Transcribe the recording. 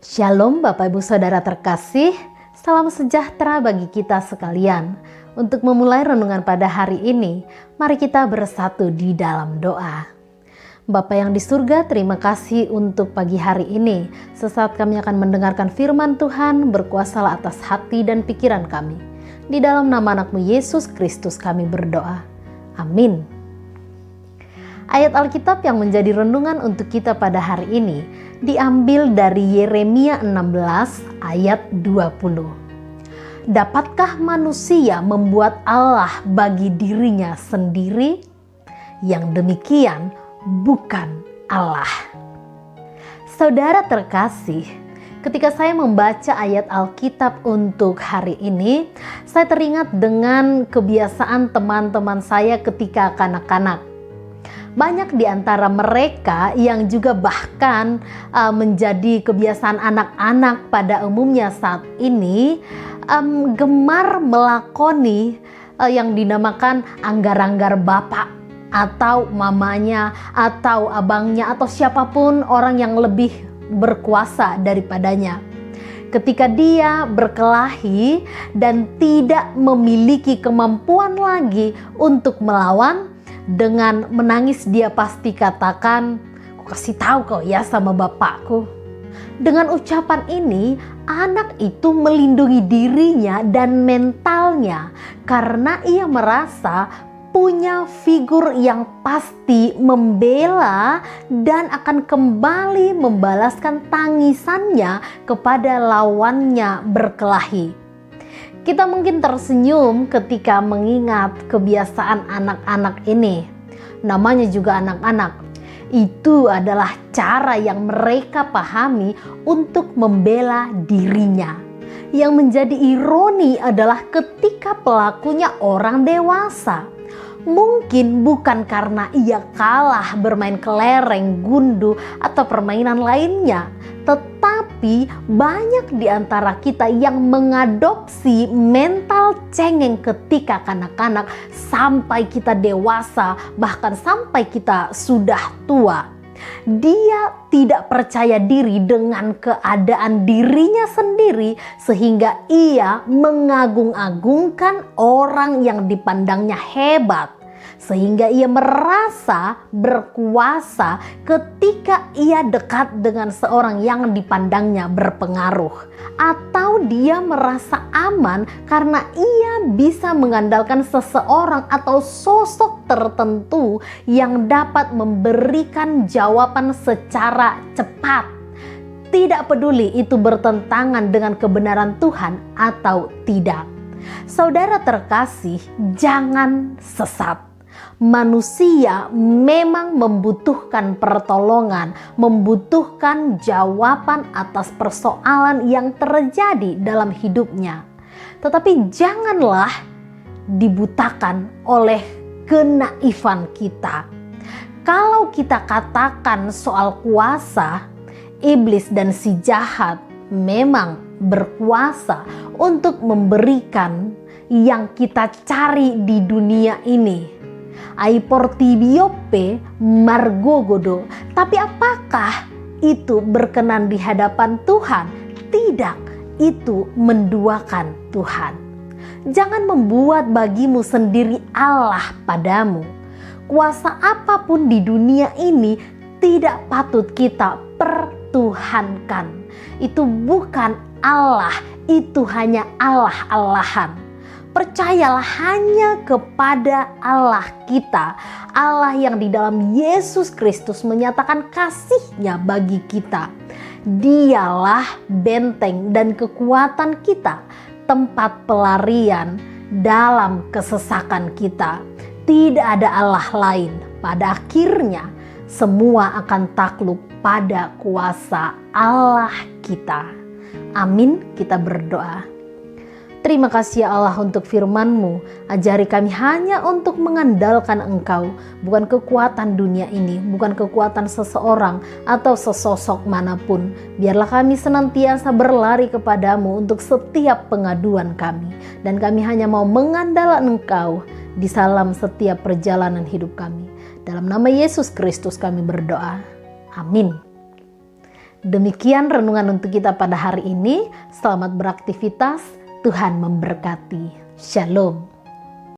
Shalom Bapak Ibu Saudara terkasih, salam sejahtera bagi kita sekalian. Untuk memulai renungan pada hari ini, mari kita bersatu di dalam doa. Bapa yang di surga, terima kasih untuk pagi hari ini. Sesaat kami akan mendengarkan firman Tuhan, berkuasalah atas hati dan pikiran kami. Di dalam nama anak-Mu Yesus Kristus kami berdoa. Amin. Ayat Alkitab yang menjadi renungan untuk kita pada hari ini diambil dari Yeremia 16 ayat 20. Dapatkah manusia membuat Allah bagi dirinya sendiri? Yang demikian bukan Allah. Saudara terkasih, ketika saya membaca ayat Alkitab untuk hari ini, saya teringat dengan kebiasaan teman-teman saya ketika kanak-kanak. Banyak di antara mereka yang juga bahkan menjadi kebiasaan anak-anak pada umumnya saat ini gemar melakoni yang dinamakan anggar-anggar bapak atau mamanya atau abangnya atau siapapun orang yang lebih berkuasa daripadanya. Ketika dia berkelahi dan tidak memiliki kemampuan lagi untuk melawan, dengan menangis dia pasti katakan, "Aku kasih tahu kau ya sama bapakku." Dengan ucapan ini, anak itu melindungi dirinya dan mentalnya karena ia merasa punya figur yang pasti membela dan akan kembali membalaskan tangisannya kepada lawannya berkelahi. Kita mungkin tersenyum ketika mengingat kebiasaan anak-anak ini. Namanya juga anak-anak. Itu adalah cara yang mereka pahami untuk membela dirinya. Yang menjadi ironi adalah ketika pelakunya orang dewasa. Mungkin bukan karena ia kalah bermain kelereng, gundu, atau permainan lainnya. Tetapi banyak di antara kita yang mengadopsi mental cengeng ketika kanak-kanak sampai kita dewasa, bahkan sampai kita sudah tua. Dia tidak percaya diri dengan keadaan dirinya sendiri sehingga ia mengagung-agungkan orang yang dipandangnya hebat. Sehingga ia merasa berkuasa ketika ia dekat dengan seorang yang dipandangnya berpengaruh. Atau dia merasa aman karena ia bisa mengandalkan seseorang atau sosok tertentu yang dapat memberikan jawaban secara cepat. Tidak peduli itu bertentangan dengan kebenaran Tuhan atau tidak. Saudara terkasih, jangan sesat. Manusia memang membutuhkan pertolongan, membutuhkan jawaban atas persoalan yang terjadi dalam hidupnya. Tetapi janganlah dibutakan oleh kenaifan kita. Kalau kita katakan soal kuasa, iblis dan si jahat memang berkuasa untuk memberikan yang kita cari di dunia ini. Aiportibiope margogodo. Tapi apakah itu berkenan di hadapan Tuhan? Tidak, itu menduakan Tuhan. Jangan membuat bagimu sendiri Allah padamu. Kuasa apapun di dunia ini tidak patut kita pertuhankan. Itu bukan Allah, itu hanya Allah-Allahan. Percayalah hanya kepada Allah kita, Allah yang di dalam Yesus Kristus menyatakan kasih-Nya bagi kita. Dialah benteng dan kekuatan kita, tempat pelarian dalam kesesakan kita. Tidak ada Allah lain. Pada akhirnya semua akan takluk pada kuasa Allah kita. Amin, kita berdoa. Terima kasih ya Allah untuk firman-Mu. Ajari kami hanya untuk mengandalkan Engkau, bukan kekuatan dunia ini, bukan kekuatan seseorang atau sesosok manapun. Biarlah kami senantiasa berlari kepadamu untuk setiap pengaduan kami. Dan kami hanya mau mengandalkan Engkau di dalam setiap perjalanan hidup kami. Dalam nama Yesus Kristus kami berdoa. Amin. Demikian renungan untuk kita pada hari ini. Selamat beraktivitas, Tuhan memberkati. Shalom.